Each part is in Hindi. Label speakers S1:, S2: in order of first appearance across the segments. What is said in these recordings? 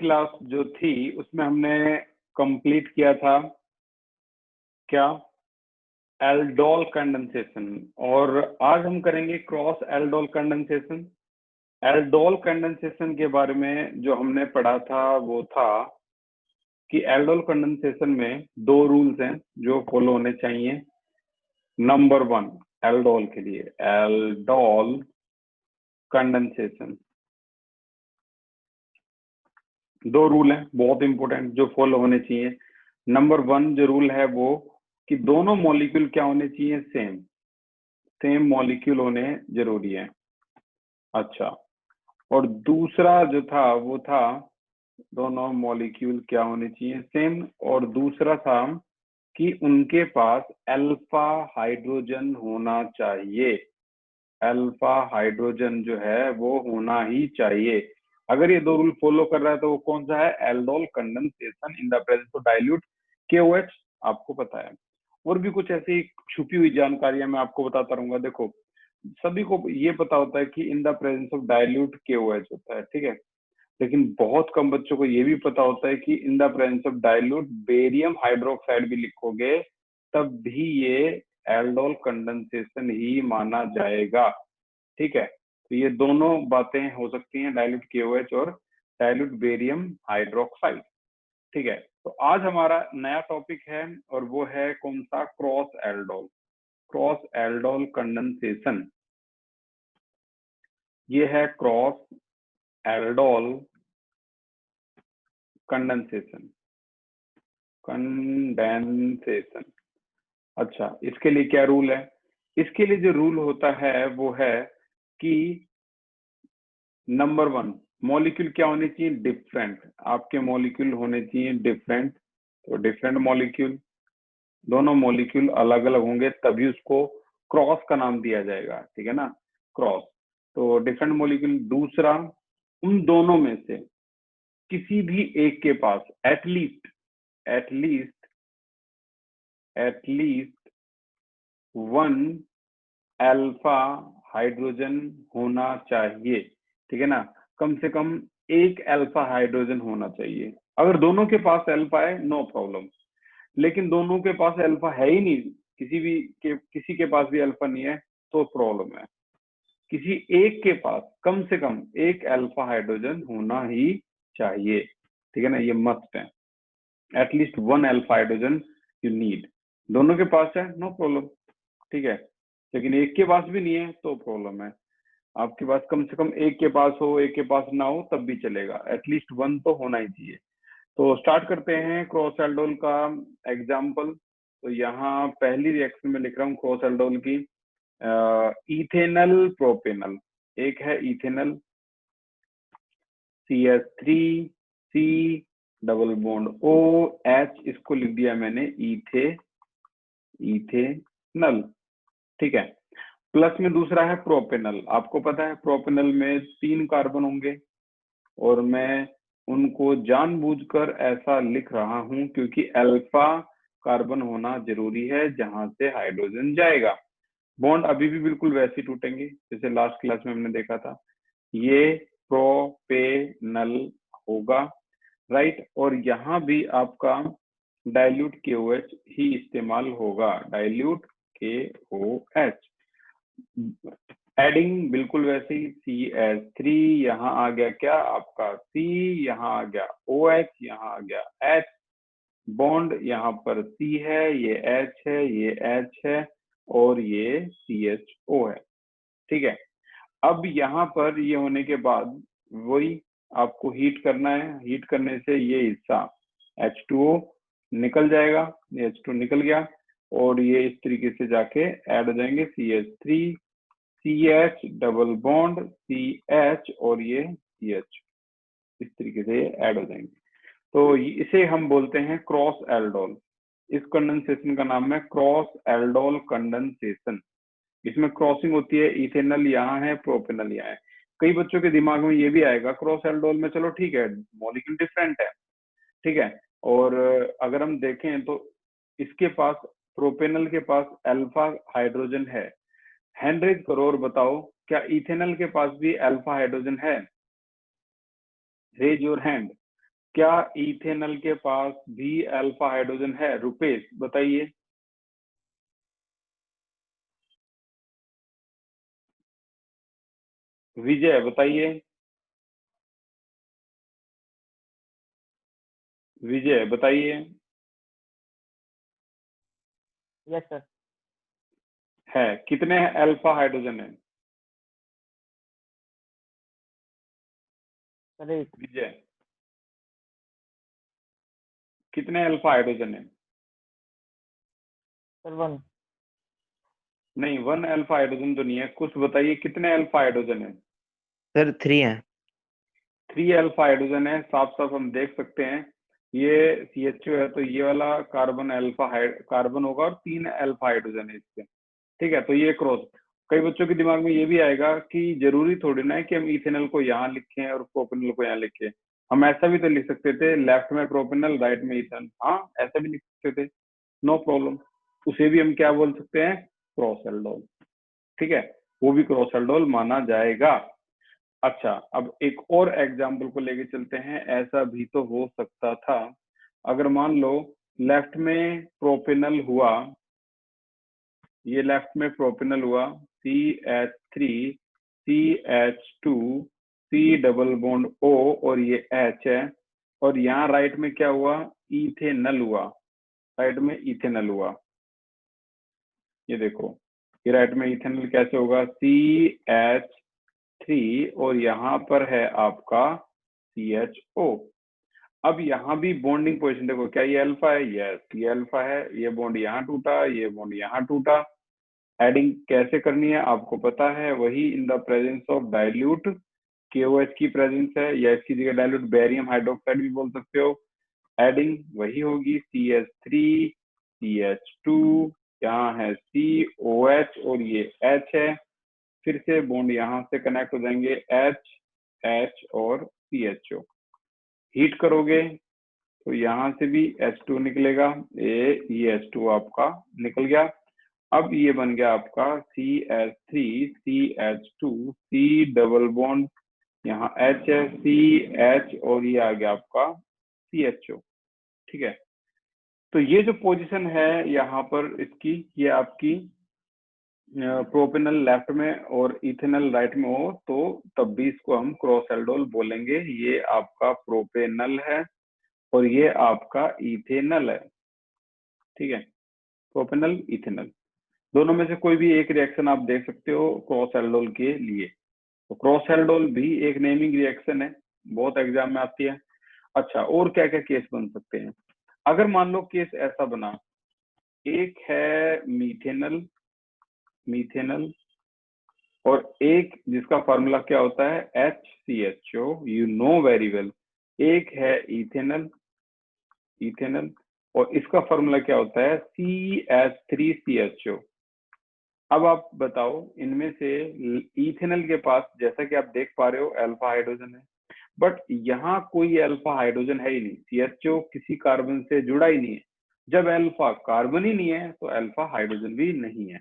S1: क्लास जो थी उसमें हमने कंप्लीट किया था क्या, एल्डोल कंडेंसेशन, और आज हम करेंगे cross aldol condensation. Aldol condensation के बारे में जो हमने पढ़ा था वो था कि एल्डोल कंडेंसेशन में दो रूल्स हैं जो फॉलो होने चाहिए। नंबर 1, एल्डोल के लिए एल्डोल कंडेंसेशन दो रूल हैं बहुत इंपॉर्टेंट जो फॉलो होने चाहिए। नंबर 1 जो रूल है वो कि दोनों मॉलिक्यूल क्या होने चाहिए, सेम मॉलिक्यूल होने जरूरी है। अच्छा, और दूसरा जो था वो था दोनों मॉलिक्यूल क्या होने चाहिए, सेम, और दूसरा था कि उनके पास अल्फा हाइड्रोजन होना चाहिए। अल्फा हाइड्रोजन जो है वो होना ही चाहिए। अगर ये दो रूल फॉलो कर रहा है तो वो कौन सा है, aldol condensation in the presence of dilute KOH। आपको पता है, और भी कुछ ऐसी छुपी हुई जानकारियां मैं आपको बताता रहूंगा। देखो, सभी को ये पता होता है कि in the presence of dilute KOH होता है, ठीक है, लेकिन बहुत कम बच्चों को ये भी पता होता है कि in the presence of dilute barium hydroxide भी लिखोगे तब भी ये एल्डोल कंडेंसेशन ही माना जाएगा। ठीक है, तो ये दोनों बातें हो सकती हैं, डाइल्यूट KOH और डाइल्यूट बेरियम हाइड्रोक्साइड। ठीक है, तो आज हमारा नया टॉपिक है और वो है कौन सा, क्रॉस एल्डोल कंडेंसेशन। ये है क्रॉस एल्डोल कंडेंसेशन। अच्छा, इसके लिए क्या रूल है, इसके लिए जो रूल होता है वो है कि नंबर 1, मॉलिक्यूल क्या होने चाहिए, डिफरेंट। आपके मॉलिक्यूल होने चाहिए डिफरेंट, तो डिफरेंट मॉलिक्यूल, दोनों मॉलिक्यूल अलग अलग होंगे तभी उसको क्रॉस का नाम दिया जाएगा, ठीक है ना, क्रॉस। तो डिफरेंट मॉलिक्यूल। दूसरा, उन दोनों में से किसी भी एक के पास एटलीस्ट 1 अल्फा हाइड्रोजन होना चाहिए, ठीक है ना, कम से कम एक अल्फा हाइड्रोजन होना चाहिए। अगर दोनों के पास अल्फा है नो प्रॉब्लम, लेकिन दोनों के पास अल्फा है ही नहीं, किसी के पास भी अल्फा नहीं है तो प्रॉब्लम है। किसी एक के पास कम से कम एक अल्फा हाइड्रोजन होना ही चाहिए, ठीक है ना, ये मस्ट है। At least 1 alpha hydrogen you need. दोनों के पास है नो प्रॉब्लम, ठीक है, लेकिन एक के पास भी नहीं है तो प्रॉब्लम है। आपके पास कम से कम एक के पास हो, एक के पास ना हो तब भी चलेगा, एटलीस्ट 1 तो होना ही चाहिए। तो स्टार्ट करते हैं क्रॉस एल्डोल का एग्जाम्पल। तो यहाँ पहली रिएक्शन में लिख रहा हूँ क्रॉस एल्डोल की, इथेनल प्रोपेनल। एक है ethanal CH3C double bond OH, इसको लिख दिया मैंने इथेनल, ठीक है। प्लस में दूसरा है प्रोपेनल। आपको पता है प्रोपेनल में 3 कार्बन होंगे और मैं उनको जानबूझकर ऐसा लिख रहा हूं क्योंकि अल्फा कार्बन होना जरूरी है जहां से हाइड्रोजन जाएगा। बॉन्ड अभी भी बिल्कुल वैसे ही टूटेंगे जैसे लास्ट क्लास में हमने देखा था, ये प्रोपेनल होगा, राइट। और यहाँ भी आपका डाइल्यूट KOH ही इस्तेमाल होगा, डाइल्यूट KOH। एडिंग बिल्कुल वैसे ही, CH3 यहाँ आ गया क्या आपका C, यहाँ आ गया OH, यहाँ आ गया H, बॉन्ड यहाँ पर C है, ये H है, ये H है और ये CHO है, ठीक है। अब यहाँ पर ये होने के बाद वही आपको हीट करना है, हीट करने से ये हिस्सा H2O निकल जाएगा, ये H2 निकल गया और ये इस तरीके से जाके ऐड हो जाएंगे CH3 CH double bond CH और ये CH, इस तरीके से ऐड हो जाएंगे। तो इसे हम बोलते हैं क्रॉस एल्डोल। इस कंडेंसेशन का नाम है क्रॉस एल्डोल कंडेंसेशन। इसमें क्रॉसिंग होती है, इथेनल यहाँ है, प्रोपेनल यहाँ है। कई बच्चों के दिमाग में ये भी आएगा क्रॉस एल्डोल में, चलो ठीक है मॉलिक्यूल डिफरेंट है, ठीक है, और अगर हम देखें तो इसके पास, प्रोपेनल के पास अल्फा हाइड्रोजन है। हैंड रेज करो और बताओ क्या इथेनल के पास भी अल्फा हाइड्रोजन है, रेज योर हैंड। क्या इथेनॉल के पास भी अल्फा हाइड्रोजन है? रुपेश बताइए। विजय बताइए। विजय बताइए।
S2: Yes sir.
S1: है, कितने अल्फा हाइड्रोजन है?
S2: सर एक।
S1: विजय, कितने अल्फा हाइड्रोजन है?
S2: सर 1।
S1: नहीं, 1 अल्फा हाइड्रोजन तो नहीं है, कुछ बताइए कितने अल्फा हाइड्रोजन है?
S3: सर 3 है।
S1: 3 अल्फा हाइड्रोजन है, साफ साफ हम देख सकते हैं। ये CHO है तो ये वाला कार्बन कार्बन होगा और 3 अल्फा हाइड्रोजन है इसके। ठीक है, तो ये क्रॉस। कई बच्चों के दिमाग में ये भी आएगा कि जरूरी थोड़ी ना है कि हम इथेनॉल को यहाँ लिखें और प्रोपेनॉल को यहाँ लिखें। हम ऐसा भी तो लिख सकते थे, लेफ्ट में प्रोपेनॉल राइट में इथेनॉल। हाँ, ऐसा भी लिख सकते थे, नो प्रॉब्लम। उसे भी हम क्या बोल सकते हैं? Cross aldol. ठीक है, वो भी क्रॉस एल्डोल माना जाएगा। अच्छा, अब एक और एग्जाम्पल को लेके चलते हैं। ऐसा भी तो हो सकता था, अगर मान लो लेफ्ट में प्रोपेनॉल हुआ, ये लेफ्ट में प्रोपेनॉल हुआ CH3 CH2 C double bond O और ये H है, और यहाँ राइट में क्या हुआ? इथेनॉल हुआ, राइट में इथेनॉल हुआ। ये देखो, ये राइट में इथेनॉल कैसे होगा? CH3 और यहाँ पर है आपका CHO। अब यहाँ भी बॉन्डिंग पोजीशन देखो, क्या ये अल्फा है? यस, ये अल्फा है। ये बॉन्ड यहाँ टूटा, ये बॉन्ड यहाँ टूटा। एडिंग कैसे करनी है आपको पता है, वही in the presence of dilute KOH की प्रेजेंस है, या इसकी जगह डाइल्यूट बेरियम हाइड्रोक्साइड भी बोल सकते हो। एडिंग वही होगी, CH3 CH2, यहाँ है COH और ये H है। फिर से बॉन्ड यहाँ से कनेक्ट हो जाएंगे, H और CHO। हीट करोगे तो यहाँ से भी H2 निकलेगा, ये H2 आपका निकल गया। अब ये बन गया आपका CH3 CH2 C double bond, यहाँ H है, CH और ये आ गया आपका CHO। ठीक है, तो ये जो पोजीशन है यहाँ पर इसकी, ये आपकी प्रोपेनॉल लेफ्ट में और इथेनॉल राइट में हो तो तब भी इसको हम क्रॉस एल्डोल बोलेंगे। ये आपका प्रोपेनॉल है और ये आपका इथेनॉल है। ठीक है, प्रोपेनॉल इथेनॉल दोनों में से कोई भी एक रिएक्शन आप देख सकते हो क्रॉस एल्डोल के लिए। तो क्रॉस एल्डोल भी एक नेमिंग रिएक्शन है, बहुत एग्जाम में आती है। अच्छा, और क्या क्या केस बन सकते हैं? अगर मान लो केस ऐसा बना, एक है मीथेनल और एक जिसका फॉर्मूला क्या होता है? HCHO, you know very well. एक है इथेनल और इसका फॉर्मूला क्या होता है? CH3CHO। अब आप बताओ, इनमें से इथेनॉल के पास जैसा कि आप देख पा रहे हो अल्फा हाइड्रोजन है, बट यहाँ कोई अल्फा हाइड्रोजन है ही नहीं, CHO किसी कार्बन से जुड़ा ही नहीं है। जब अल्फा कार्बन ही नहीं है तो अल्फा हाइड्रोजन भी नहीं है,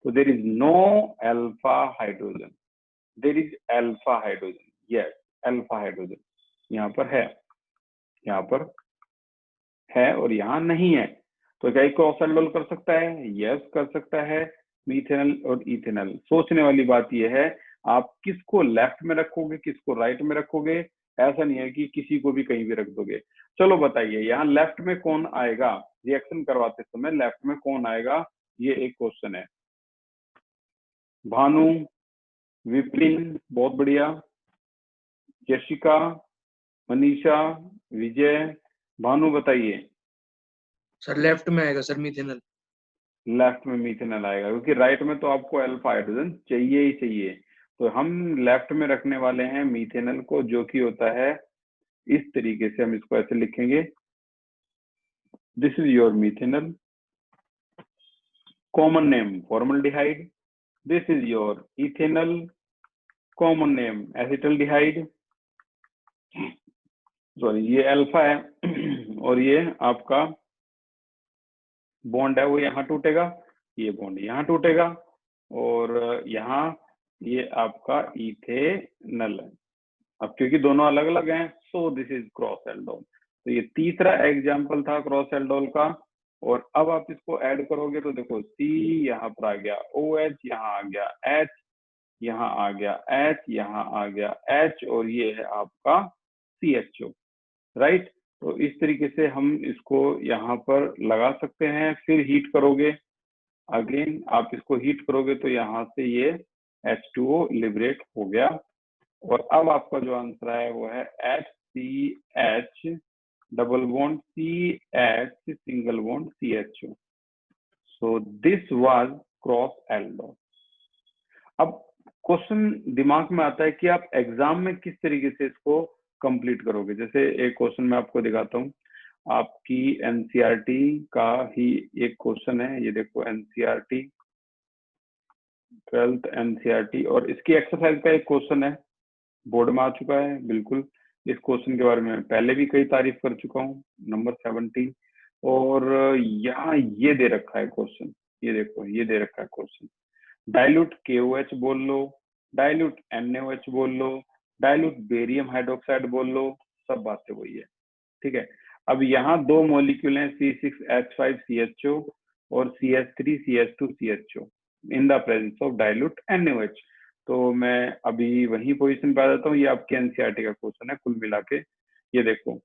S1: तो there is no alpha hydrogen. There is alpha hydrogen, yes, alpha hydrogen यहाँ पर है, यहाँ पर है और यहाँ नहीं है। तो क्या क्रॉस एल्डोल कर सकता है? यस, कर सकता है, मीथेनॉल और इथेनॉल। सोचने वाली बात यह है, आप किसको लेफ्ट में रखोगे, किसको राइट में रखोगे? ऐसा नहीं है कि किसी को भी कहीं भी रख दोगे। चलो बताइए, यहाँ लेफ्ट में कौन आएगा? रिएक्शन करवाते समय लेफ्ट में कौन आएगा, ये एक क्वेश्चन है। भानु, विपिन, बहुत बढ़िया, यशिका, मनीषा, विजय, भानु बताइए।
S4: सर लेफ्ट में आएगा सर मीथेनॉल।
S1: लेफ्ट में मीथेनॉल आएगा, क्योंकि राइट में तो आपको अल्फा हाइड्रोजन चाहिए ही चाहिए। तो हम लेफ्ट में रखने वाले हैं मीथेनॉल को, जो कि होता है इस तरीके से, हम इसको ऐसे लिखेंगे, this is your methanol, common name formaldehyde. This is your ethanol, common name acetaldehyde. Sorry, ये अल्फा है और ये आपका बॉन्ड है वो यहाँ टूटेगा, ये बॉन्ड यहाँ टूटेगा और यहाँ ये आपका इथेनॉल है। अब क्योंकि दोनों अलग अलग हैं, so this is cross aldol. तो ये तीसरा एग्जाम्पल था क्रॉस एल्डोल का। और अब आप इसको ऐड करोगे तो देखो C यहाँ पर आ गया, OH यहाँ आ गया, H यहाँ आ गया, H यहाँ आ गया, H, और ये है आपका CHO, राइट। तो इस तरीके से हम इसको यहाँ पर लगा सकते हैं। फिर हीट करोगे, अगेन आप इसको हीट करोगे तो यहाँ से ये H2O लिबरेट हो गया। और अब आपका जो आंसर है वो है HCH double bond CH single bond CHO। So this was cross aldol. अब क्वेश्चन दिमाग में आता है कि आप एग्जाम में किस तरीके से इसको कंप्लीट करोगे। जैसे एक क्वेश्चन मैं आपको दिखाता हूँ, आपकी एनसीईआरटी का ही एक क्वेश्चन है, ये देखो एनसीईआरटी 12th एनसीईआरटी, और इसकी एक्सरसाइज का एक क्वेश्चन है, बोर्ड में आ चुका है बिल्कुल। इस क्वेश्चन के बारे में पहले भी कई तारीफ कर चुका हूँ, नंबर 17। और यहाँ ये दे रखा है क्वेश्चन, ये देखो ये दे रखा है क्वेश्चन, डाइल्यूट KOH बोल लो, डाइल्यूट NaOH बोल लो, डाइल्यूट बेरियम हाइड्रोक्साइड बोल लो, सब बातें वही है, ठीक है। अब यहाँ दो मॉलिक्यूल हैं C6H5CHO और CH3CH2CHO in the presence of dilute NaOH। तो मैं अभी वही पोजीशन पे आ जाता हूँ, ये आपके एनसीईआरटी का क्वेश्चन है कुल मिला के। ये देखो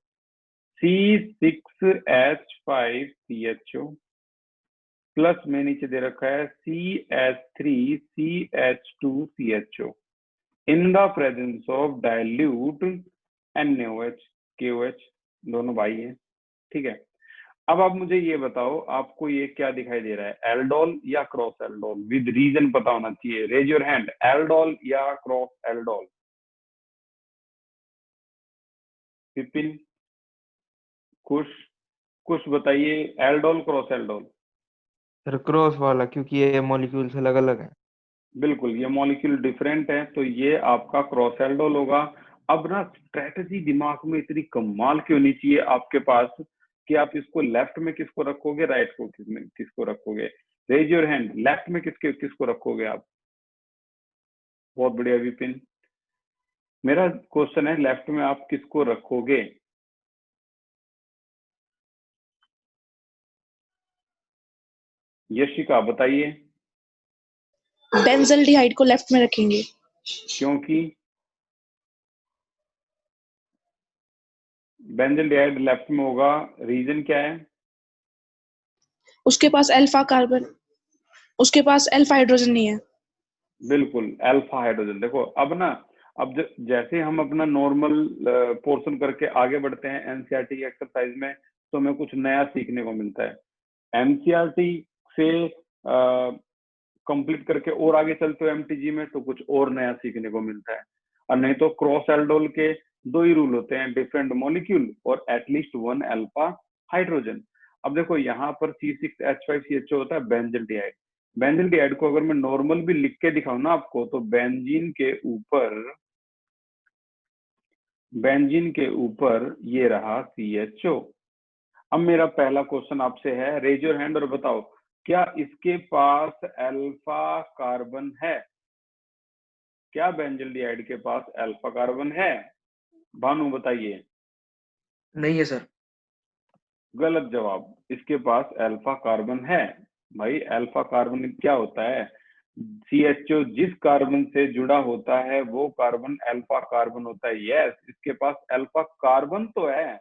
S1: C6H5CHO प्लस में नीचे दे रखा है CH3CH2CHO in the presence of dilute NaOH KOH, दोनों भाई हैं, ठीक है। अब आप मुझे ये बताओ, आपको ये क्या दिखाई दे रहा है, एल्डोल या क्रॉस एल्डोल? विद रीजन पता होना चाहिए। रेज योर हैंड, एल्डोल या क्रॉस एल्डोल? विपिन, कुछ बताइए, aldol cross aldol?
S2: Sir cross वाला, क्योंकि ये मॉलिक्यूल्स अलग अलग हैं।
S1: बिल्कुल, ये मॉलिक्यूल डिफरेंट है, तो ये आपका क्रॉस एल्डोल होगा। अब ना स्ट्रेटजी दिमाग में इतनी कमाल की होनी चाहिए आपके पास कि आप इसको लेफ्ट में किसको रखोगे, राइट को किसको रखोगे। रेज योर हैंड, लेफ्ट में किसको रखोगे आप? बहुत बढ़िया विपिन। मेरा क्वेश्चन है लेफ्ट में आप किसको रखोगे? यशिका बताइए।
S3: बेंजल्डिहाइड को लेफ्ट में रखेंगे।
S1: क्योंकि बेंजल्डिहाइड लेफ्ट में होगा, रीजन क्या है?
S3: उसके पास अल्फा कार्बन, उसके पास अल्फा हाइड्रोजन नहीं है।
S1: बिल्कुल, अल्फा हाइड्रोजन। देखो अब ना, अब जैसे हम अपना नॉर्मल पोर्शन करके आगे बढ़ते हैं एनसीईआरटी की एक्सरसाइज में, तो हमें कुछ नया सीखने को मिलता है। एनसीईआरटी से कंप्लीट करके और आगे चलते हो एमटीजी में, तो कुछ और नया सीखने को मिलता है। और नहीं तो क्रॉस एल्डोल के दो ही रूल होते हैं, डिफरेंट मॉलिक्यूल और एटलीस्ट वन अल्फा हाइड्रोजन। अब देखो यहाँ पर C6H5CHO होता है बेंजल्डिहाइड। बेंजल्डिहाइड को अगर मैं नॉर्मल भी लिख के दिखाऊं ना आपको, तो बेंजीन के ऊपर ये रहा CHO। अब मेरा पहला क्वेश्चन आपसे है, रेज योर हैंड और बताओ, क्या इसके पास अल्फा कार्बन है? क्या बेंजल्डिहाइड के पास अल्फा कार्बन है? भानु बताइए।
S4: नहीं है सर।
S1: गलत जवाब, इसके पास अल्फा कार्बन है। भाई अल्फा कार्बन क्या होता है? CHO जिस कार्बन से जुड़ा होता है वो कार्बन अल्फा कार्बन होता है। यस, इसके पास अल्फा कार्बन तो है,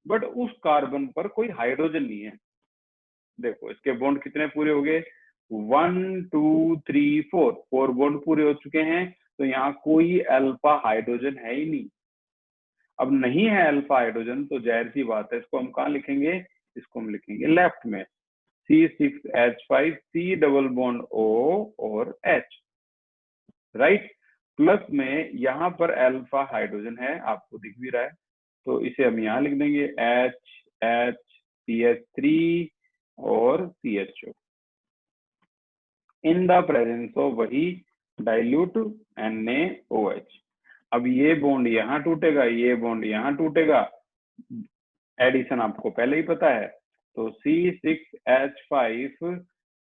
S1: बट उस कार्बन पर कोई हाइड्रोजन नहीं है। देखो इसके बॉन्ड कितने पूरे हो गए, 1 2 3 4 बॉन्ड पूरे हो चुके हैं। तो यहाँ कोई अल्फा हाइड्रोजन है ही नहीं। अब नहीं है अल्फा हाइड्रोजन, तो जाहिर सी बात है इसको हम कहाँ लिखेंगे? इसको हम लिखेंगे लेफ्ट में, C6H5 C double bond O और H, राइट। प्लस में यहाँ पर अल्फा हाइड्रोजन है, आपको दिख भी रहा है, तो इसे हम यहाँ लिख देंगे H CH3 और CHO in the presence of वही डाइल्यूट NaOH। अब ये बॉन्ड यहाँ टूटेगा, ये बॉन्ड यहाँ टूटेगा, एडिशन आपको पहले ही पता है। तो C6H5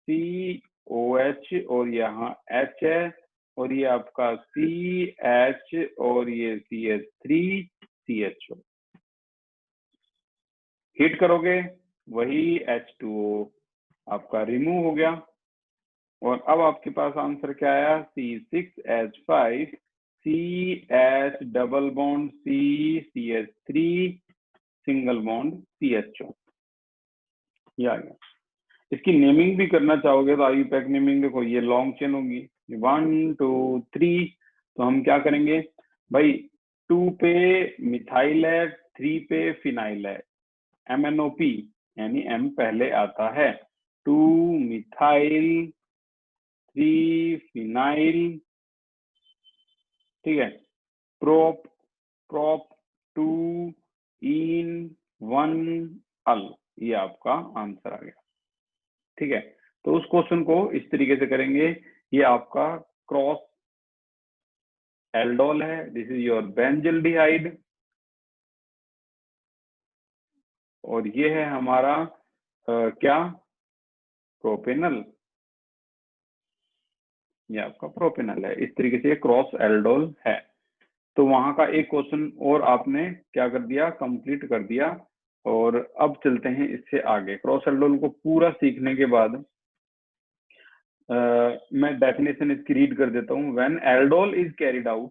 S1: COH और यहाँ H है, और ये आपका CH और ये CH3CHO। हीट करोगे वही H2O आपका रिमूव हो गया, और अब आपके पास आंसर क्या आया, C6H5 CH double bond C CH3 single bond CHO। ये आ गया। इसकी नेमिंग भी करना चाहोगे तो आईयूपैक नेमिंग देखो, ये लॉन्ग चेन होगी 1 2 3, तो हम क्या करेंगे भाई, 2 पे मिथाइल है, 3 पे फिनाइल है, MNOP यानी M पहले आता है, 2 मिथाइल 3 फिनाइल, ठीक है, प्रोप प्रोप 2 इन 1 अल, ये आपका आंसर आ गया। ठीक है, तो उस क्वेश्चन को इस तरीके से करेंगे, ये आपका क्रॉस एल्डोल है, दिस इज योर बेंजल्डिहाइड, और ये है हमारा क्या, प्रोपेनल, ये आपका प्रोपेनल है। इस तरीके से ये क्रॉस एल्डोल है। तो वहां का एक क्वेश्चन और आपने क्या कर दिया, कंप्लीट कर दिया। और अब चलते हैं इससे आगे। क्रॉस एल्डोल को पूरा सीखने के बाद मैं डेफिनेशन इसकी रीड कर देता हूँ। When aldol is carried out,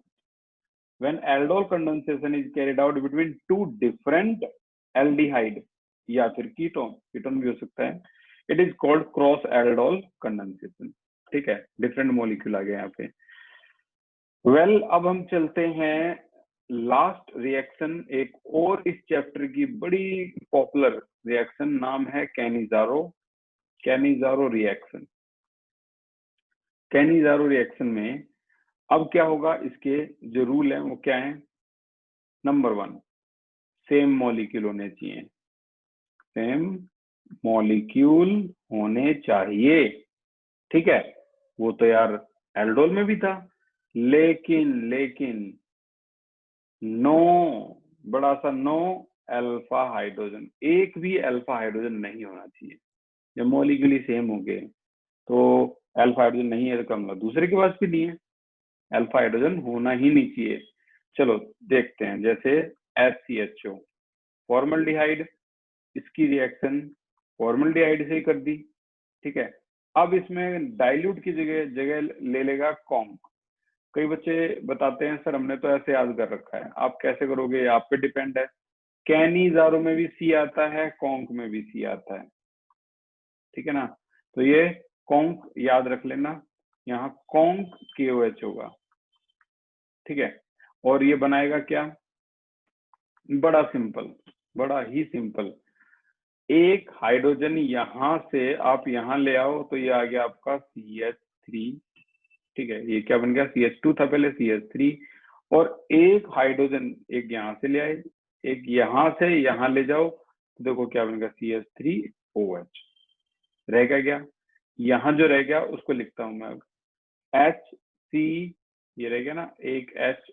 S1: when aldol condensation is carried out between two different aldehyde या फिर कीटोन, कीटोन भी हो सकता है, it is called cross aldol condensation. ठीक है, डिफरेंट मॉलिक्यूल आ गए यहाँ पे। वेल, अब हम चलते हैं लास्ट रिएक्शन, एक और इस चैप्टर की बड़ी पॉपुलर रिएक्शन, नाम है Cannizzaro, Cannizzaro reaction. Cannizzaro reaction में अब क्या होगा, इसके जो रूल है वो क्या है, नंबर 1 सेम मॉलिक्यूल होने चाहिए, सेम मॉलिक्यूल होने चाहिए। ठीक है, वो तो यार एल्डोल में भी था, लेकिन नो, बड़ा सा नो अल्फा हाइड्रोजन, एक भी अल्फा हाइड्रोजन नहीं होना चाहिए। जब मॉलिक्यूल ही सेम हो गए तो अल्फा हाइड्रोजन नहीं है तो कम, दूसरे के पास भी नहीं है, अल्फा हाइड्रोजन होना ही नहीं चाहिए। चलो देखते हैं, जैसे HCHO फॉर्मल्डिहाइड, इसकी रिएक्शन फॉर्मल्डिहाइड से ही कर दी। ठीक है, अब इसमें डाइल्यूट की जगह ले लेगा कॉन्क। कई बच्चे बताते हैं सर हमने तो ऐसे याद कर रखा है, आप कैसे करोगे, आप पे डिपेंड है। कैनिजारो में भी C आता है, कॉन्क में भी C आता है। ठीक है ना, तो ये कॉन्क याद रख लेना, यहाँ कॉन्क KOH होगा। ठीक है, और ये बनाएगा क्या, बड़ा सिंपल, बड़ा ही सिंपल, एक हाइड्रोजन यहां से आप यहां ले आओ तो ये आ गया आपका CH3। ठीक है, ये क्या बन गया, CH2 था पहले, CH3, और एक हाइड्रोजन एक यहां से ले आए, एक यहां से यहां ले जाओ, तो देखो क्या बन गया, CH3OH। रह गया, यहां जो रह गया उसको लिखता हूं मैं अब, HC, ये रह गया ना, एक H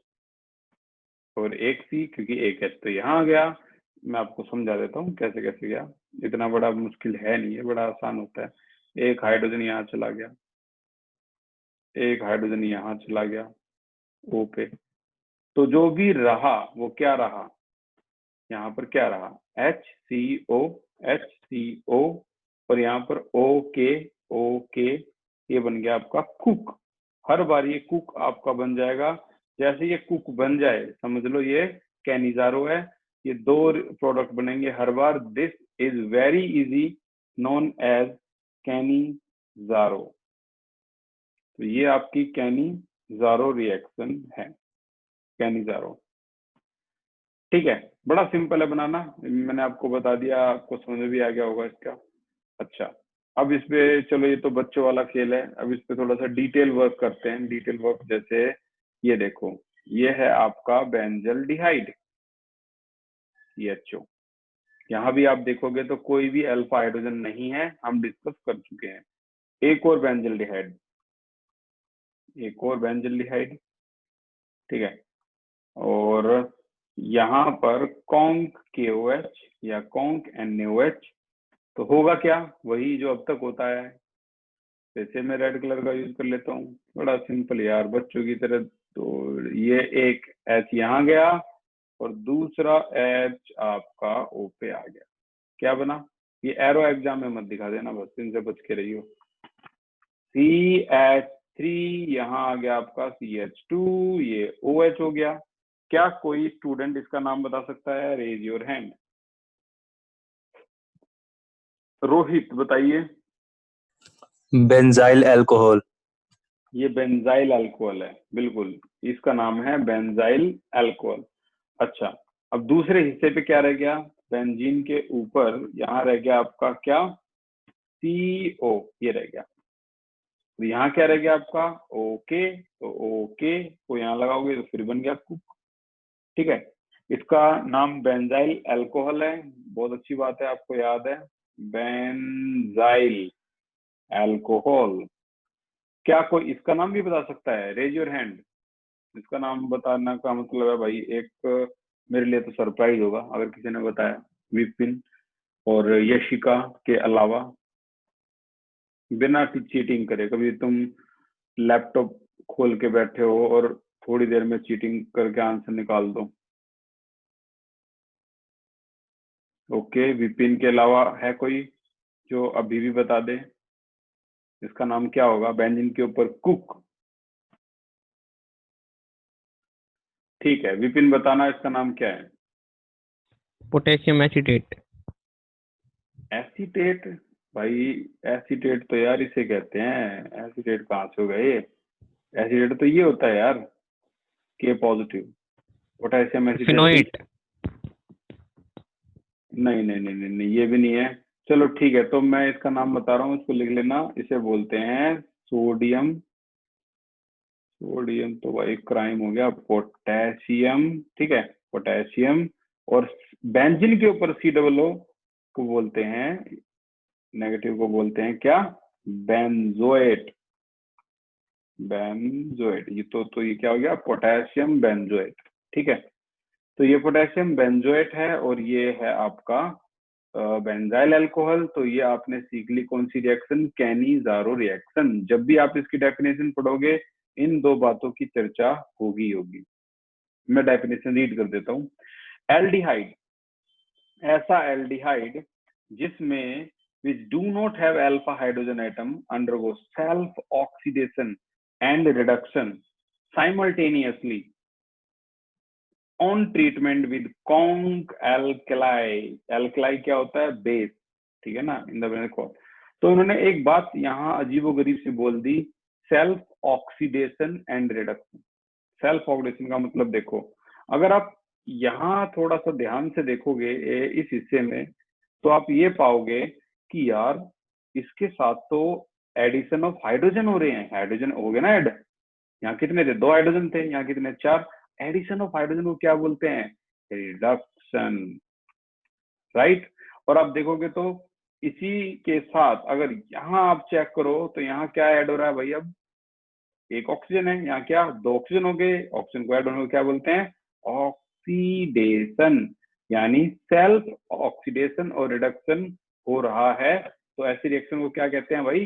S1: और एक C, क्योंकि एक H तो यहाँ आ गया। मैं आपको समझा देता हूँ कैसे कैसे गया, इतना बड़ा मुश्किल है नहीं है, बड़ा आसान होता है। एक हाइड्रोजन यहाँ चला गया, एक हाइड्रोजन यहाँ चला गया O पे, तो जो भी रहा वो क्या रहा, यहाँ पर क्या रहा, HCO HCO, और यहाँ पर OK, ये बन गया आपका कुक। हर बार ये कुक आपका बन जाएगा। जैसे ये कुक बन जाए समझ लो ये कैनिजारो है, ये 2 प्रोडक्ट बनेंगे हर बार। This is very easy, known as Cannizzaro. तो ये आपकी कैनिजारो रिएक्शन है, कैनिजारो। ठीक है, बड़ा सिंपल है बनाना, मैंने आपको बता दिया, आपको समझ भी आ गया होगा इसका। अच्छा, अब इस पे चलो, ये तो बच्चों वाला खेल है, अब इस पे थोड़ा सा डिटेल वर्क करते हैं। डिटेल वर्क जैसे ये देखो, ये है आपका बेंजल्डिहाइड CHO। यहाँ भी आप देखोगे तो कोई भी अल्फा हाइड्रोजन नहीं है, हम डिस्कस कर चुके हैं। एक और बेंजल्डिहाइड, एक और बेंजल्डिहाइड, ठीक है, और यहाँ पर कॉन्क KOH या कॉन्क NaOH, तो होगा क्या, वही जो अब तक होता है, जैसे मैं रेड कलर का यूज कर लेता हूँ, बड़ा सिंपल यार बच्चों की तरह। तो ये एक एच यहाँ गया और दूसरा एच आपका ओ पे आ गया। क्या बना? ये एरो एग्जाम में मत दिखा देना, बस इनसे बच के रहियो। CH3 यहाँ आ गया आपका CH2, ये OH हो गया। क्या कोई स्टूडेंट इसका नाम बता सकता है? Raise your hand. रोहित बताइए।
S5: Benzyl alcohol.
S1: ये बेंजाइल अल्कोहल है, बिल्कुल इसका नाम है बेंजाइल अल्कोहल। अच्छा, अब दूसरे हिस्से पे क्या रह गया? बेंजीन के ऊपर यहाँ रह गया आपका क्या? CO, ये रह गया। तो यहाँ क्या रह गया आपका? ओके। तो ओके को यहाँ लगाओगे तो फिर बन गया कुक। ठीक है, इसका नाम बेंजाइल अल्कोहल है। बहुत अच्छी बात है, आपको याद है बेंजाइल अल्कोहल। क्या कोई इसका नाम भी बता सकता है? Raise your hand. इसका नाम बताना का मतलब है भाई, एक मेरे लिए तो सरप्राइज होगा अगर किसी ने बताया। विपिन और यशिका के अलावा, बिना चीटिंग करे। कभी तुम लैपटॉप खोल के बैठे हो और थोड़ी देर में चीटिंग करके आंसर निकाल दो। ओके, विपिन के अलावा है कोई जो अभी भी बता दे? इसका नाम क्या होगा? बेंजीन के ऊपर कुक। ठीक है, विपिन बताना इसका नाम क्या है?
S2: Potassium acetate.
S1: एसीटेट? भाई एसीटेट तो यार इसे कहते हैं, एसीटेट कहाँ से होगा ये? एसीटेट तो ये होता है यार, के पॉजिटिव पोटेशियम एसीटेट।
S2: फिनोएट।
S1: नहीं नहीं नहीं नहीं नहीं, ये भी नहीं है। चलो ठीक है, तो मैं इसका नाम बता रहा हूँ, इसको लिख लेना। इसे बोलते हैं सोडियम। सोडियम तो भाई क्राइम हो गया। पोटेशियम, ठीक है, पोटेशियम। और बेंजीन के ऊपर COO को बोलते हैं, नेगेटिव को बोलते हैं क्या? बेंजोएट। बेंजोएट, ये तो ये क्या हो गया? Potassium benzoate. ठीक है, तो ये पोटेशियम बेंजोएट है और ये है आपका बेंजाइल अल्कोहल। तो ये आपने सीख ली कौन सी रिएक्शन? Cannizzaro reaction. जब भी आप इसकी डेफिनेशन पढ़ोगे इन दो बातों की चर्चा होगी होगी। मैं डेफिनेशन रीड कर देता हूँ। एल्डिहाइड, ऐसा एल्डिहाइड जिसमें which do not have alpha hydrogen atom undergo self oxidation and reduction simultaneously on treatment with conc alkali। alkali क्या होता है? बेस, ठीक है ना, इन द तो उन्होंने एक बात यहाँ अजीबोगरीब सी बोल दी, self oxidation and reduction. Self oxidation का मतलब देखो, अगर आप यहाँ थोड़ा सा ध्यान से देखोगे इस हिस्से में, तो आप ये पाओगे कि यार इसके साथ तो एडिशन ऑफ हाइड्रोजन हो रहे हैं। हाइड्रोजन हो गए ना ऐड। यहाँ कितने थे? 2 हाइड्रोजन थे, यहाँ कितने? 4। एडिशन ऑफ हाइड्रोजन को क्या बोलते हैं? Reduction, right. और आप देखोगे तो इसी के साथ अगर यहाँ आप चेक करो तो यहाँ क्या ऐड हो रहा है भाई? अब एक ऑक्सीजन है, यहाँ क्या? 2 ऑक्सीजन हो गए। ऑक्सीजन को ऐड होने को क्या बोलते हैं? ऑक्सीडेशन। यानी सेल्फ ऑक्सीडेशन और रिडक्शन हो रहा है। तो ऐसी रिएक्शन को क्या कहते हैं भाई?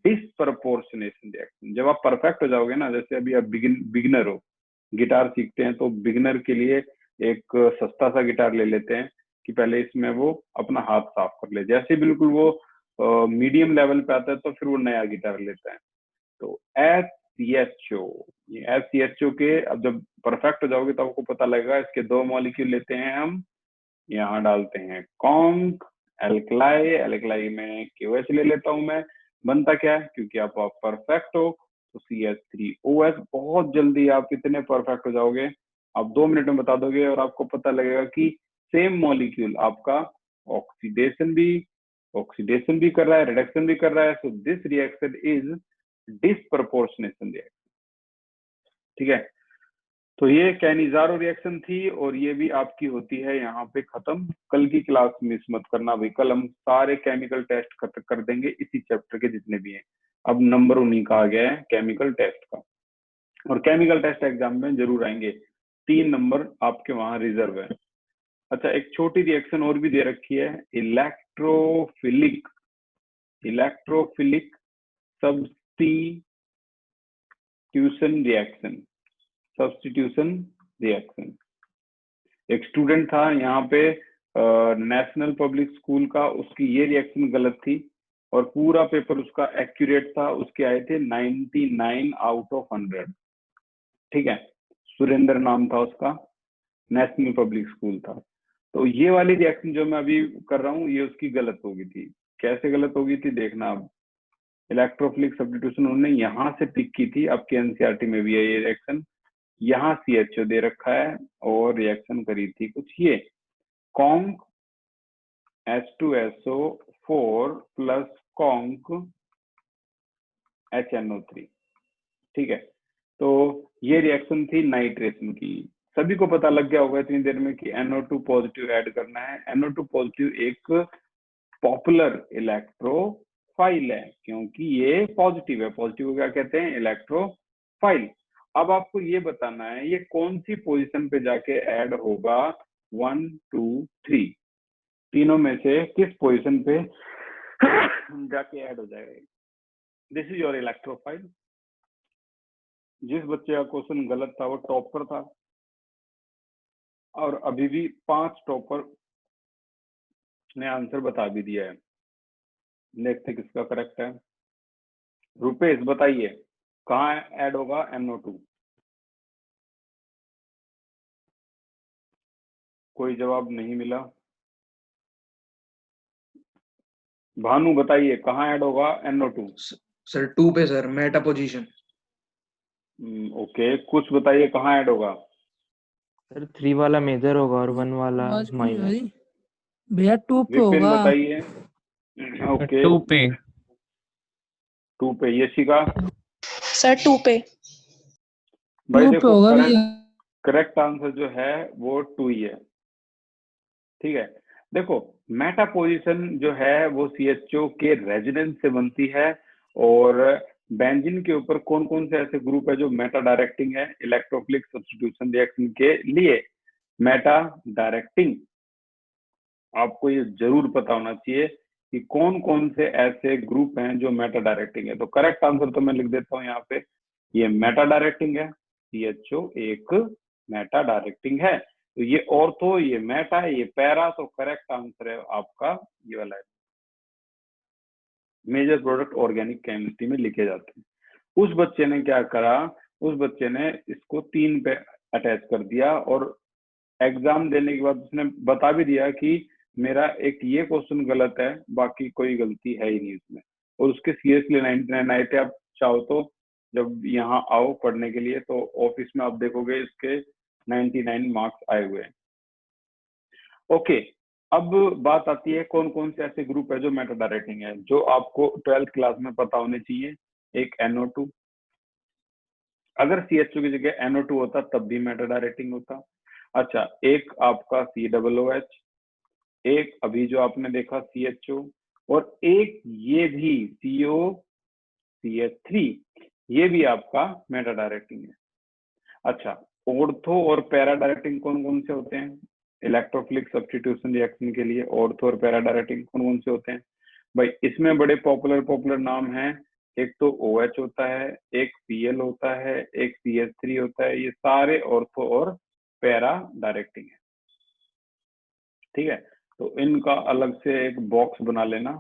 S1: Disproportionation reaction. जब आप परफेक्ट हो जाओगे ना, जैसे अभी आप बिगिनर हो, गिटार सीखते हैं, तो बिगिनर के लिए एक सस्ता सा गिटार ले लेते हैं कि पहले इसमें वो अपना हाथ साफ कर ले। जैसे बिल्कुल वो मीडियम लेवल पे आता है तो फिर वो नया गिटार लेता है। तो HCHO, ये HCHO के अब जब परफेक्ट हो जाओगे तो आपको पता लगेगा। इसके 2 मॉलिक्यूल लेते हैं हम, यहाँ डालते हैं कॉन्क एल्कलाई। एल्कलाई में KOH ले लेता हूं मैं। बनता क्या है? क्योंकि आप परफेक्ट हो तो CH3OH। बहुत जल्दी आप इतने परफेक्ट हो जाओगे, आप 2 मिनट में बता दोगे और आपको पता लगेगा कि सेम मॉलिक्यूल आपका ऑक्सीडेशन भी कर रहा है, रिडक्शन भी कर रहा है। So this reaction is disproportionation reaction. ठीक है, तो ये कैनिजारो रिएक्शन थी और ये भी आपकी होती है यहाँ पे खत्म। कल की क्लास मिस मत करना भाई, कल हम सारे केमिकल टेस्ट कर देंगे इसी चैप्टर के जितने भी हैं। अब नंबर 19 का आ गया है केमिकल टेस्ट का, और केमिकल टेस्ट एग्जाम में जरूर आएंगे। 3 नंबर आपके वहां रिजर्व है। अच्छा, एक छोटी रिएक्शन और भी दे रखी है, इलेक्ट्रोफिलिक सब्स्टिट्यूशन रिएक्शन। एक स्टूडेंट था यहाँ पे नेशनल पब्लिक स्कूल का, उसकी ये रिएक्शन गलत थी और पूरा पेपर उसका एक्यूरेट था, उसके आए थे 99 आउट ऑफ 100। ठीक है, सुरेंद्र नाम था उसका, नेशनल पब्लिक स्कूल था। तो ये वाली रिएक्शन जो मैं अभी कर रहा हूँ ये उसकी गलत हो गई थी। कैसे गलत हो गई थी देखना अब। इलेक्ट्रोफिलिक सब्स्टिट्यूशन उन्होंने यहाँ से पिक की थी, आपके एनसीईआरटी में भी है ये रिएक्शन। यहाँ CHO दे रखा है और रिएक्शन करी थी कुछ ये, conc H2SO4 plus conc HNO3। ठीक है, तो ये रिएक्शन थी नाइट्रेशन की। सभी को पता लग गया होगा इतनी देर में कि NO2 पॉजिटिव ऐड करना है। NO2 पॉजिटिव एक पॉपुलर इलेक्ट्रोफाइल है क्योंकि ये पॉजिटिव है। पॉजिटिव को क्या कहते हैं? इलेक्ट्रोफाइल। अब आपको ये बताना है ये कौन सी पोजीशन पे जाके ऐड होगा, 1 2 3 तीनों में से किस पोजीशन पे जाके ऐड हो जाएगा। This is your electrophile. जिस बच्चे का क्वेश्चन गलत था वो टॉपर था और अभी भी 5 टॉपर ने आंसर बता भी दिया है। देखते किसका करेक्ट है। रुपेश बताइए कहाँ ऐड होगा NO2? कोई जवाब नहीं मिला। भानु बताइए कहाँ ऐड होगा NO2?
S4: सर 2 पे सर, मेटा पोजीशन।
S1: ओके, कुछ बताइए कहाँ ऐड होगा?
S2: सर 3 वाला मेजर होगा और 1 वाला माइनर।
S5: भैया 2 पे
S1: विपिन
S5: होगा।
S1: बताइए। ओके
S6: 2 पे।
S1: 2 पे। यशिका?
S3: सर 2 पे।
S1: भाई
S5: 2 पे
S1: देखो
S5: होगा भैया।
S1: करेक्ट आंसर जो है वो 2 ही है। ठीक है, देखो मेटा पोजीशन जो है वो CHO के रेजोनेंस से बनती है और बेंजीन के ऊपर कौन कौन से ऐसे ग्रुप है जो मेटा डायरेक्टिंग है इलेक्ट्रोफिलिक सब्स्टिट्यूशन रिएक्शन के लिए। मेटा डायरेक्टिंग आपको ये जरूर पता होना चाहिए कि कौन कौन से ऐसे ग्रुप हैं जो मेटा डायरेक्टिंग है। तो करेक्ट आंसर तो मैं लिख देता हूँ यहाँ पे, ये मेटा डायरेक्टिंग है। CHO एक मेटा डायरेक्टिंग है। तो ये ऑर्थो, ये मेटा, ये पैरा, तो करेक्ट आंसर है आपका ये वाला है। मेजर प्रोडक्ट ऑर्गेनिक केमिस्ट्री में लिखे जाते हैं। उस बच्चे ने क्या करा, उस बच्चे ने इसको 3 पे अटैच कर दिया और एग्जाम देने के बाद उसने बता भी दिया कि मेरा एक ये क्वेश्चन गलत है, बाकी कोई गलती है ही नहीं इसमें। और उसके सीरियसली 99 आए थे। आप चाहो तो जब यहाँ आओ पढ़ने के लिए तो ऑफिस में आप देखोगे इसके 99 मार्क्स आए हुए हैं। ओके, अब बात आती है कौन कौन से ऐसे ग्रुप है जो मेटा डायरेक्टिंग है, जो आपको 12th क्लास में पता होने चाहिए। एक NO2, अगर CHO की जगह NO2 होता तब भी मेटा डायरेक्टिंग होता। अच्छा, एक आपका COOH, एक अभी जो आपने देखा CHO, और एक ये भी COCH3, ये भी आपका मेटा डायरेक्टिंग है। अच्छा, ऑर्थो और पैरा डायरेक्टिंग कौन कौन से होते हैं इलेक्ट्रोफिलिक सब्स्टिट्यूशन रिएक्शन के लिए? ऑर्थो और पैरा डायरेक्टिंग कौन कौन से होते हैं भाई? इसमें बड़े पॉपुलर नाम हैं। एक तो OH होता है, एक Cl होता है, एक CH3 होता है। ये सारे ऑर्थो और पैरा डायरेक्टिंग है। ठीक है, तो इनका अलग से एक बॉक्स बना लेना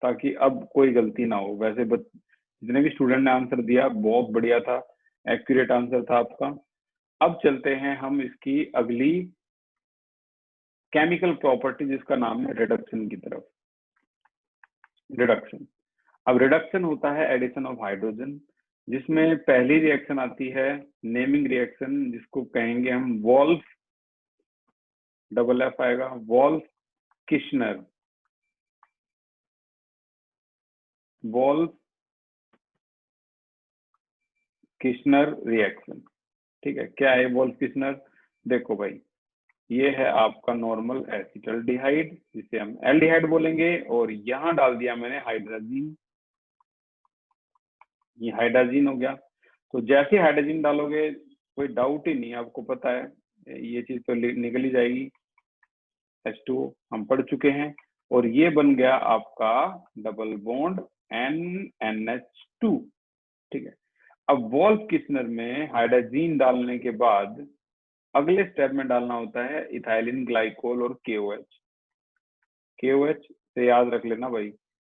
S1: ताकि अब कोई गलती ना हो। वैसे जितने भी स्टूडेंट ने आंसर दिया बहुत बढ़िया था, एक्यूरेट आंसर था आपका। अब चलते हैं हम इसकी अगली केमिकल प्रॉपर्टी जिसका नाम है रिडक्शन की तरफ। रिडक्शन, अब रिडक्शन होता है एडिशन ऑफ हाइड्रोजन, जिसमें पहली रिएक्शन आती है नेमिंग रिएक्शन, जिसको कहेंगे हम वॉल्फ, डबल एफ आएगा, Wolff Kishner. Wolff Kishner reaction. ठीक है, क्या है वॉल्फ किश्नर? देखो भाई, ये है आपका नॉर्मल एसिटल्डिहाइड जिसे हम एल्डिहाइड बोलेंगे, और यहां डाल दिया मैंने हाइड्रोजन। ये हाइड्रोजन हो गया। तो जैसे हाइड्रोजन डालोगे कोई डाउट ही नहीं, आपको पता है ये चीज तो निकल ही जाएगी। H2O हम पढ़ चुके हैं, और ये बन गया आपका डबल बॉन्ड NNH2। ठीक है, अब वॉल्फ किस्नर में हाइड्रोजीन डालने के बाद अगले स्टेप में डालना होता है इथाइलिन ग्लाइकोल और KOH। KOH से याद रख लेना भाई,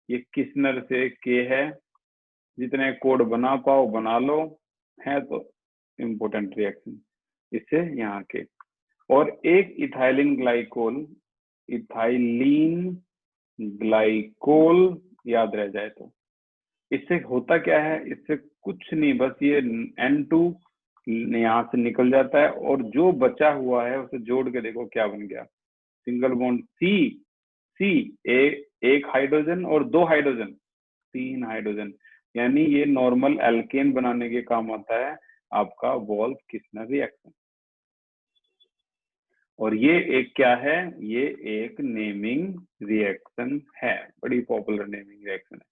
S1: ये किस्नर से K है, जितने कोड बना पाओ बना लो, है तो इम्पोर्टेंट रिएक्शन इससे यहाँ के। और एक इथाइलिन ग्लाइकोल याद रह जाए तो इससे होता क्या है, इससे कुछ नहीं, बस ये N2 यहाँ से निकल जाता है और जो बचा हुआ है उसे जोड़ के देखो क्या बन गया, सिंगल बॉन्ड C एक हाइड्रोजन और 2 हाइड्रोजन, 3 हाइड्रोजन, यानी ये नॉर्मल एल्केन बनाने के काम आता है आपका वॉल्फ किस्नर रिएक्शन। और ये एक क्या है, ये एक नेमिंग रिएक्शन है, बड़ी पॉपुलर नेमिंग रिएक्शन है।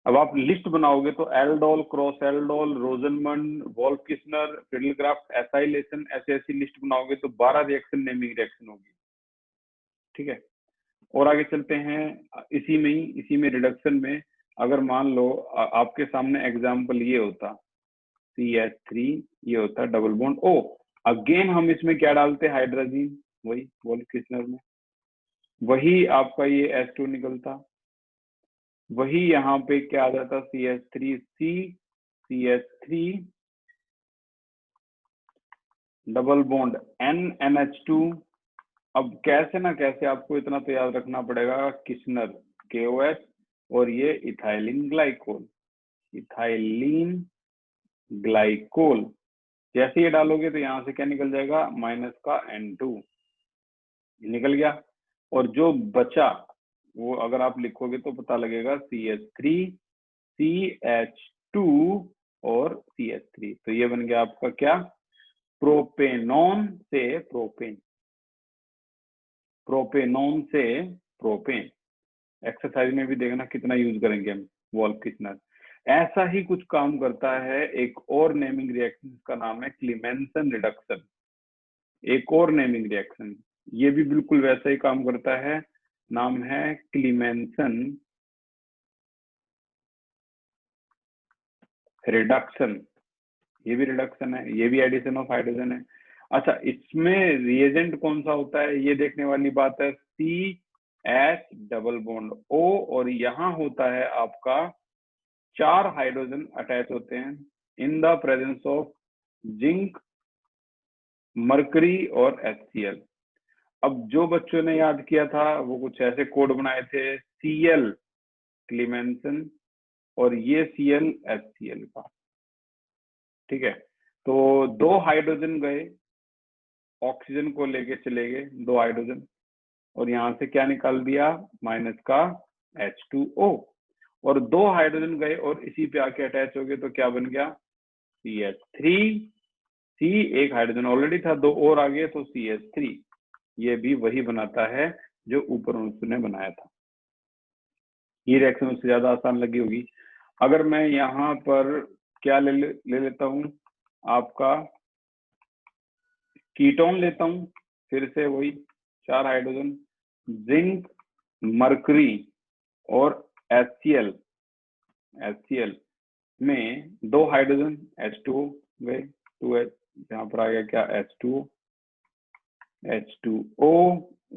S1: अब आप लिस्ट बनाओगे तो aldol, cross aldol, Rosenmund, Wolff Kishner, Friedel Crafts, acylation, ऐसी लिस्ट बनाओगे तो 12 रिएक्शन नेमिंग रिएक्शन होगी। ठीक है, और आगे चलते हैं, इसी में रिडक्शन में अगर मान लो आपके सामने एग्जाम्पल ये होता CH3, ये होता डबल बॉन्ड O, अगेन हम इसमें क्या डालते हैं, हाइड्रोजन, वही वॉल्फ किस्नर में, वही आपका ये H2 निकलता, वही यहाँ पे क्या आ जाता, CH3C, CH3 double bond NNH2। अब कैसे ना कैसे आपको इतना तो याद रखना पड़ेगा, किस्नर KOH और ये इथाइलिन ग्लाइकोल, जैसे ये डालोगे तो यहाँ से क्या निकल जाएगा, माइनस का N2 निकल गया, और जो बचा वो अगर आप लिखोगे तो पता लगेगा CH3, CH2 और CH3, तो ये बन गया आपका क्या, प्रोपेनॉन से प्रोपेन, प्रोपेनॉन से प्रोपेन। एक्सरसाइज में भी देखना कितना यूज करेंगे हम वॉल्फ किस्नर। ऐसा ही कुछ काम करता है एक और नेमिंग रिएक्शन, जिसका नाम है क्लीमेंसन रिडक्शन। एक और नेमिंग रिएक्शन, ये भी बिल्कुल वैसा ही काम करता है, नाम है क्लीमेंसन रिडक्शन। ये भी रिडक्शन है, ये भी एडिशन ऑफ हाइड्रोजन है। अच्छा, इसमें रिएजेंट कौन सा होता है ये देखने वाली बात है, CH डबल बॉन्ड O, और यहाँ होता है आपका 4 हाइड्रोजन अटैच होते हैं in the presence of zinc, mercury और HCl। अब जो बच्चों ने याद किया था वो कुछ ऐसे कोड बनाए थे, Cl क्लीमेंसन और ये Cl HCl का। ठीक है, तो 2 हाइड्रोजन गए, ऑक्सीजन को लेके चले गए 2 हाइड्रोजन, और यहाँ से क्या निकाल दिया, माइनस का H2O, और 2 हाइड्रोजन गए और इसी पे आके अटैच हो गए तो क्या बन गया, CH3C, एक हाइड्रोजन ऑलरेडी था, 2 और आ गए तो CH3, ये भी वही बनाता है जो ऊपर उसने बनाया था। ये रिएक्शन उससे ज्यादा आसान लगी होगी। अगर मैं यहाँ पर क्या ले लेता हूँ, आपका कीटोन लेता हूँ, फिर से वही 4 हाइड्रोजन, जिंक, मरकरी और HCl में 2 हाइड्रोजन, H2O गए, 2H, यहाँ पर आ गया क्या, H2O,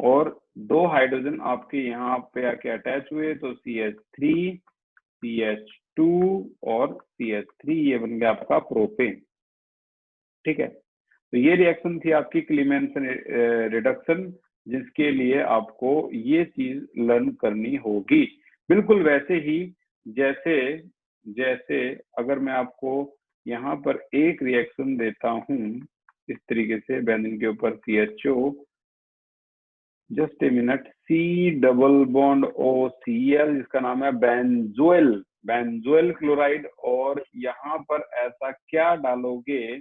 S1: और 2 हाइड्रोजन आपके यहाँ पे आके अटैच हुए तो CH3, CH2 और CH3, ये बन गया आपका प्रोपेन। ठीक है, तो ये रिएक्शन थी आपकी क्लीमेंसन रिडक्शन, जिसके लिए आपको ये चीज लर्न करनी होगी। बिल्कुल वैसे ही जैसे अगर मैं आपको यहाँ पर एक रिएक्शन देता हूँ इस तरीके से, बेंजीन के ऊपर CHO, just a minute, C double bond OCl, जिसका नाम है बेंजोइल क्लोराइड, और यहाँ पर ऐसा क्या डालोगे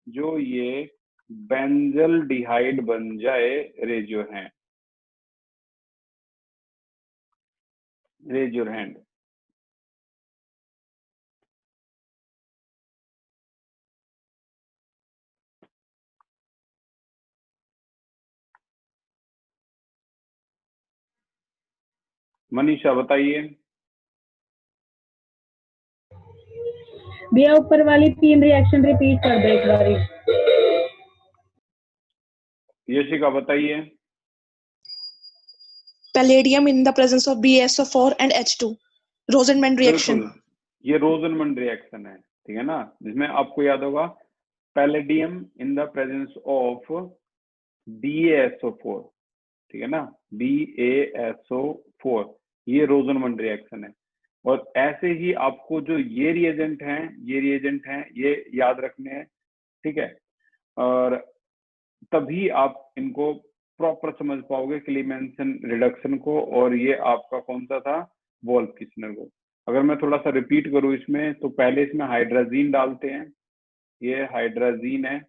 S1: जो ये बेंजल डिहाइड बन जाए, रेज योर हैंड। मनीषा बताइए।
S6: भैया ऊपर वाली 3 रिएक्शन रिपीट कर दो एक बारी।
S1: यशिका बताइए।
S3: Palladium in the presence of BaSO4 and H2. Rosenman reaction.
S1: बिल्कुल, ये रोजनमंड रिएक्शन है, ठीक है ना, जिसमें आपको याद होगा palladium in the presence of BaSO4, ठीक है ना, BaSO4, ये रोजनमंड रिएक्शन है। और ऐसे ही आपको जो ये रिएजेंट हैं ये याद रखने हैं, ठीक है, और तभी आप इनको प्रॉपर समझ पाओगे क्लीमेंसन रिडक्शन को, और ये आपका कौन सा था, वोल्फ-किस्नर को। अगर मैं थोड़ा सा रिपीट करूं इसमें, तो पहले इसमें हाइड्राजीन डालते हैं, ये हाइड्राजीन है,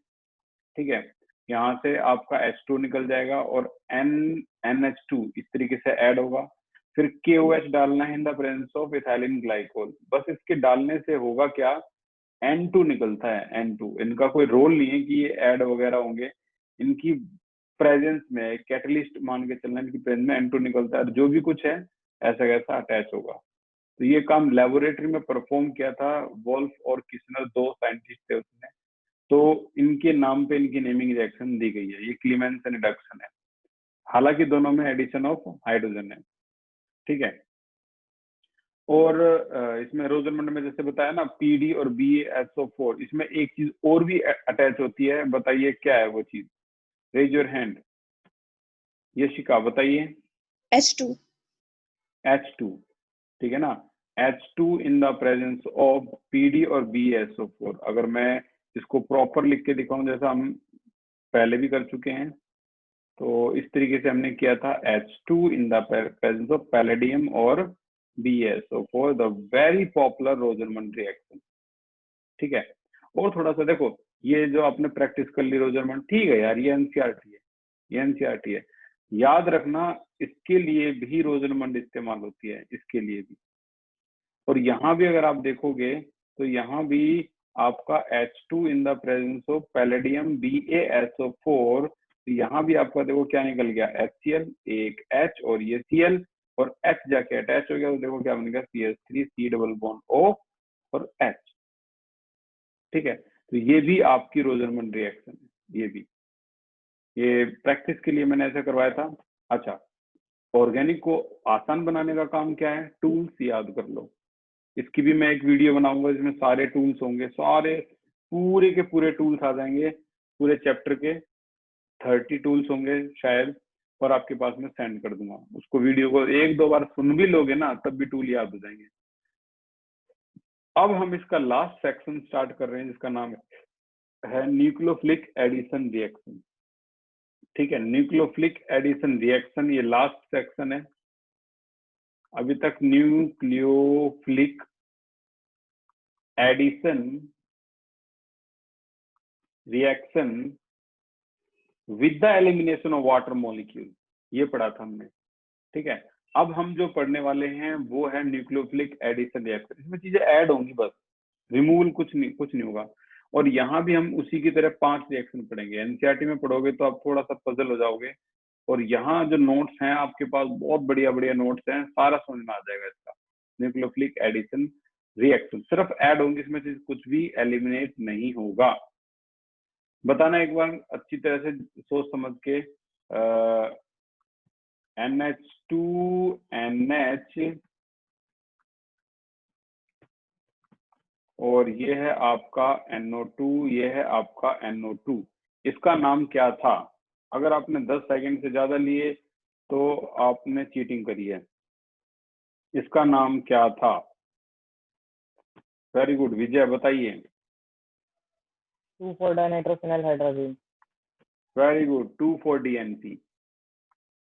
S1: ठीक है, यहाँ से आपका H2 निकल जाएगा और NH2 इस तरीके से ऐड होगा। फिर KOH डालना है in the presence of ethylene glycol. बस इसके डालने से होगा क्या, N2 निकलता है, N2। इनका कोई रोल नहीं है कि ये ऐड वगैरह होंगे, इनकी प्रेजेंस में कैटलिस्ट मान के चलना, इनकी प्रेजेंस में N2 निकलता है, और जो भी कुछ है ऐसा कैसा अटैच होगा। तो ये काम लेबोरेटरी में परफॉर्म किया था वोल्फ और किस्नर, 2 साइंटिस्ट थे उसने, तो इनके नाम पे इनकी नेमिंग रिएक्शन दी गई है। ये क्लीमेंसन रिडक्शन है, हालांकि दोनों में एडिशन ऑफ हाइड्रोजन है, ठीक है। और इसमें रोजनमंड में जैसे बताया ना, PD और BaSO4, इसमें एक चीज और भी अटैच होती है, बताइए क्या है वो चीज, रेज योर हैंड। यशिका बताइए।
S3: H2.
S1: H2, ठीक है ना, H2 in the presence of PD और BaSO4। अगर मैं इसको प्रॉपर लिख के दिखाऊं, जैसा हम पहले भी कर चुके हैं, तो इस तरीके से हमने किया था, H2 in the presence of palladium और BaSO4, the very popular रोजनमंड reaction, ठीक है। और थोड़ा सा देखो, ये जो आपने प्रैक्टिस कर ली रोजनमंड, ठीक है यार, ये एनसीईआरटी है, याद रखना, इसके लिए भी रोजनमंड इस्तेमाल होती है, इसके लिए भी। और यहाँ भी अगर आप देखोगे तो यहाँ भी आपका H2 in the presence of palladium BaSO4, तो यहाँ भी आपका देखो क्या निकल गया, HCl, एक H और ये Cl, और H जाके अटैच हो गया, तो देखो क्या बन गया, CH3, C double bond O और H, ठीक है। तो ये भी आपकी रोजनमंड रिएक्शन है, ये भी, ये प्रैक्टिस के लिए मैंने ऐसा करवाया था। अच्छा, ऑर्गेनिक को आसान बनाने का काम क्या है, टूल्स याद कर लो। इसकी भी मैं एक वीडियो बनाऊंगा जिसमें सारे टूल्स होंगे, सारे पूरे के पूरे टूल्स आ जाएंगे, पूरे चैप्टर के 30 टूल्स होंगे शायद, और आपके पास में सेंड कर दूंगा। उसको वीडियो को 1-2 बार सुन भी लोगे ना, तब भी टूल याद हो जाएंगे। अब हम इसका लास्ट सेक्शन स्टार्ट कर रहे हैं, जिसका नाम है न्यूक्लियोफिलिक एडिशन रिएक्शन, ठीक है। न्यूक्लियोफिलिक एडिशन रिएक्शन ये लास्ट सेक्शन है। अभी तक nucleophilic addition reaction with the elimination of water molecule, ये पढ़ा था हमने, ठीक है। अब हम जो पढ़ने वाले हैं वो है न्यूक्लियोफिलिक एडिशन रिएक्शन। इसमें चीजें ऐड होंगी बस, रिमूवल कुछ नहीं होगा। और यहाँ भी हम उसी की तरह 5 रिएक्शन पढ़ेंगे। एनसीईआरटी में पढ़ोगे तो आप थोड़ा सा पजल हो जाओगे, और यहाँ जो नोट्स हैं आपके पास, बहुत बढ़िया बढ़िया नोट्स हैं, सारा समझ में आ जाएगा इसका। न्यूक्लियोफिलिक एडिशन रिएक्शन सिर्फ ऐड होंगे, इसमें से कुछ भी एलिमिनेट नहीं होगा। बताना एक बार अच्छी तरह से सोच समझ के, NH2NH और ये है आपका NO2, ये है आपका NO2, इसका नाम क्या था? अगर आपने 10 सेकंड से ज्यादा लिए तो आपने चीटिंग करी है। इसका नाम क्या था? वेरी गुड, विजय बताइए।
S7: 2,4-डाइनाइट्रोफिनाइल हाइड्रोजन।
S1: Very good, 2,4-DNP।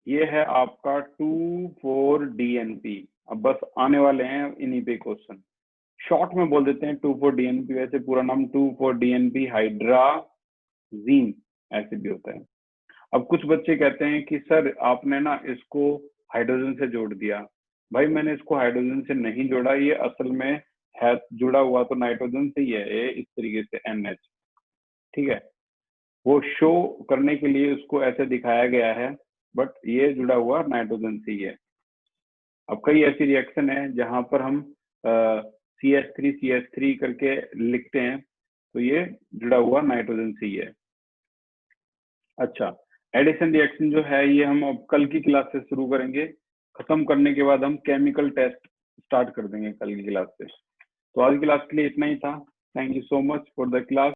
S1: ये है आपका 2,4-DNP। अब बस आने वाले हैं इन्हीं पे क्वेश्चन, शॉर्ट में बोल देते हैं 2,4-DNP। वैसे पूरा नाम 2,4-DNP हाइड्राजीन ऐसे भी होता है। अब कुछ बच्चे कहते हैं कि सर आपने ना इसको हाइड्रोजन से जोड़ दिया। भाई मैंने इसको हाइड्रोजन से नहीं जोड़ा, ये असल में है जुड़ा हुआ तो नाइट्रोजन से ही है, ये इस तरीके से NH, ठीक है। वो शो करने के लिए उसको ऐसे दिखाया गया है, बट ये जुड़ा हुआ नाइट्रोजन से ही है। अब कई ऐसी रिएक्शन है जहां पर हम CH3 करके लिखते हैं तो ये जुड़ा हुआ नाइट्रोजन से ही है। अच्छा, एडिशन रिएक्शन जो है ये हम अब कल की क्लास से शुरू करेंगे। खत्म करने के बाद हम केमिकल टेस्ट स्टार्ट कर देंगे कल की क्लास से। तो आज की क्लास के लिए इतना ही था। Thank you so much for the class.